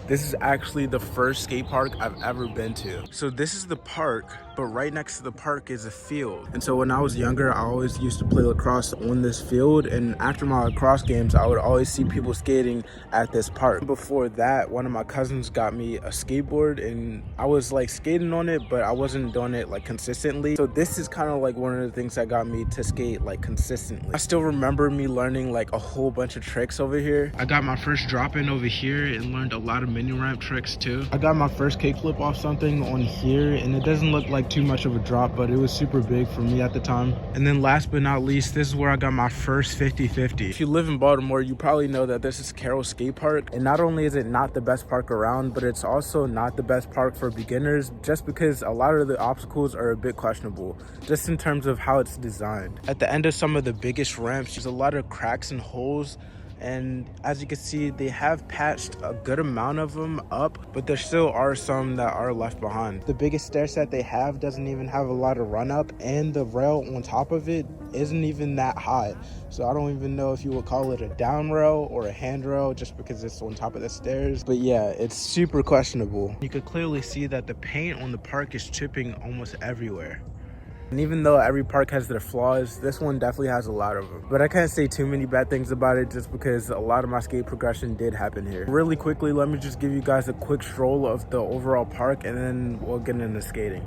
This is actually the first skate park I've ever been to. So this is the park, but right next to the park is a field. And so when I was younger, I always used to play lacrosse on this field. And after my lacrosse games, I would always see people skating at this park. Before that, one of my cousins got me a skateboard and I was like skating on it, but I wasn't doing it like consistently. So this is kind of like one of the things that got me to skate like consistently. I still remember me learning like a whole bunch of tricks over here. I got my first drop in over here and learned a lot of mini ramp tricks too. I got my first kickflip off something on here and it doesn't look like too much of a drop, but it was super big for me at the time. And then last but not least, this is where I got my first 50-50. If you live in Baltimore, you probably know that this is Carroll skate park. And not only is it not the best park around, but it's also not the best park for beginners, just because a lot of the obstacles are a bit questionable, just in terms of how it's designed. At the end of some of the biggest ramps, there's a lot of cracks and holes. And as you can see, they have patched a good amount of them up, but there still are some that are left behind. The biggest stair set they have doesn't even have a lot of run up, and the rail on top of it isn't even that high. So I don't even know if you would call it a down rail or a handrail just because it's on top of the stairs. But yeah, it's super questionable. You could clearly see that the paint on the park is chipping almost everywhere. And even though every park has their flaws, this one definitely has a lot of them. But I can't say too many bad things about it just because a lot of my skate progression did happen here. Really quickly, let me just give you guys a quick stroll of the overall park and then we'll get into skating.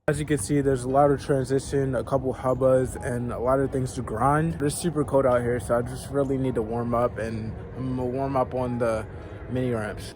As you can see, there's a lot of transition, a couple hubbas, and a lot of things to grind. It's super cold out here, so I just really need to warm up, and I'm gonna warm up on the mini ramps.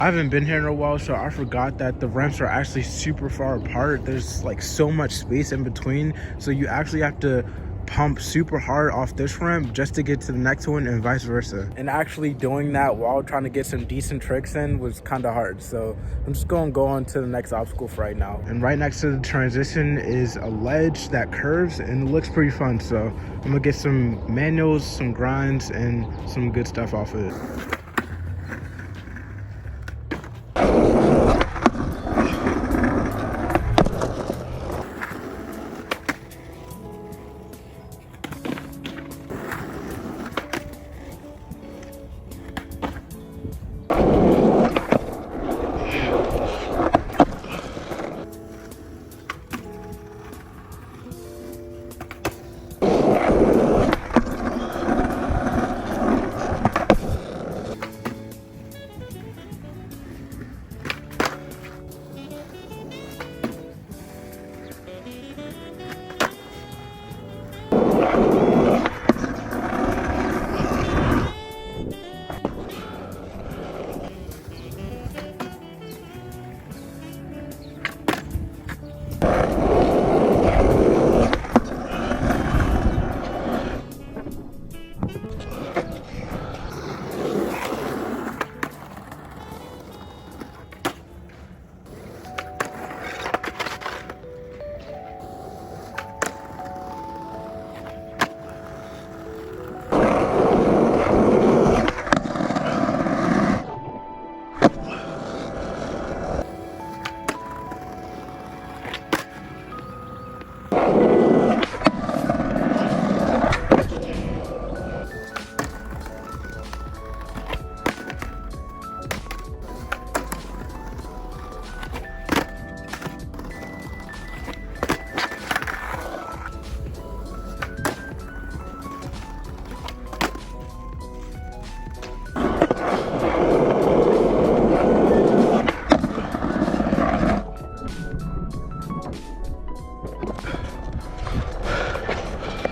I haven't been here in a while, so I forgot that the ramps are actually super far apart. There's like so much space in between, so you actually have to pump super hard off this ramp just to get to the next one and vice versa. And actually doing that while trying to get some decent tricks in was kind of hard, so I'm just gonna go on to the next obstacle for right now. And right next to the transition is a ledge that curves and it looks pretty fun, so I'm gonna get some manuals, some grinds, and some good stuff off of it.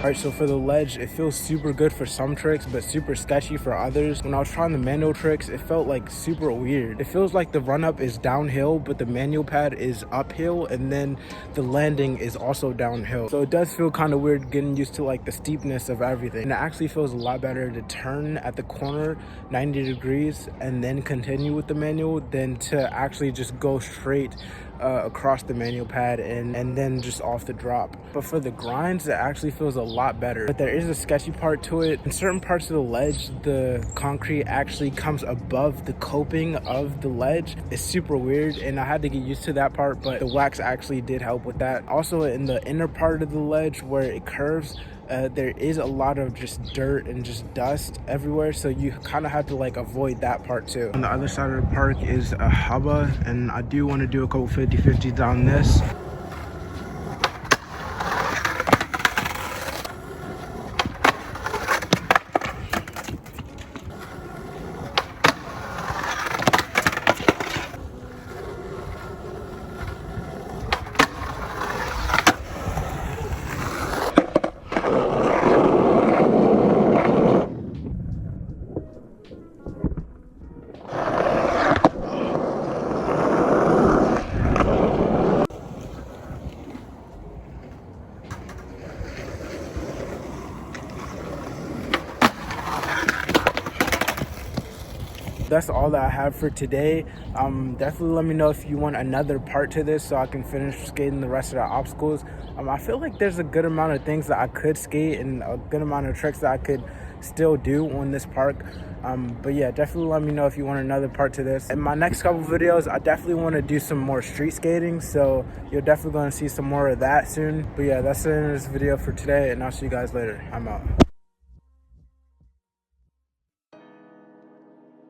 All right, so for the ledge, it feels super good for some tricks, but super sketchy for others. When I was trying the manual tricks, it felt like super weird. It feels like the run up is downhill, but the manual pad is uphill, and then the landing is also downhill. So it does feel kind of weird getting used to like the steepness of everything. And it actually feels a lot better to turn at the corner 90 degrees and then continue with the manual than to actually just go straight across the manual pad and then just off the drop. But for the grinds, it actually feels a lot better. But there is a sketchy part to it. In certain parts of the ledge, the concrete actually comes above the coping of the ledge. It's super weird, and I had to get used to that part, but the wax actually did help with that. Also, in the inner part of the ledge where it curves, there is a lot of just dirt and just dust everywhere, so you kind of have to like avoid that part too. On the other side of the park is a hubba, and I do want to do a couple 50-50s on this. That's all that I have for today. Definitely let me know if you want another part to this so I can finish skating the rest of the obstacles. I feel like there's a good amount of things that I could skate and a good amount of tricks that I could still do on this park. But yeah, definitely let me know if you want another part to this. In my next couple videos, I definitely want to do some more street skating, so you're definitely going to see some more of that soon. But yeah, that's the end of this video for today, and I'll see you guys later. I'm out.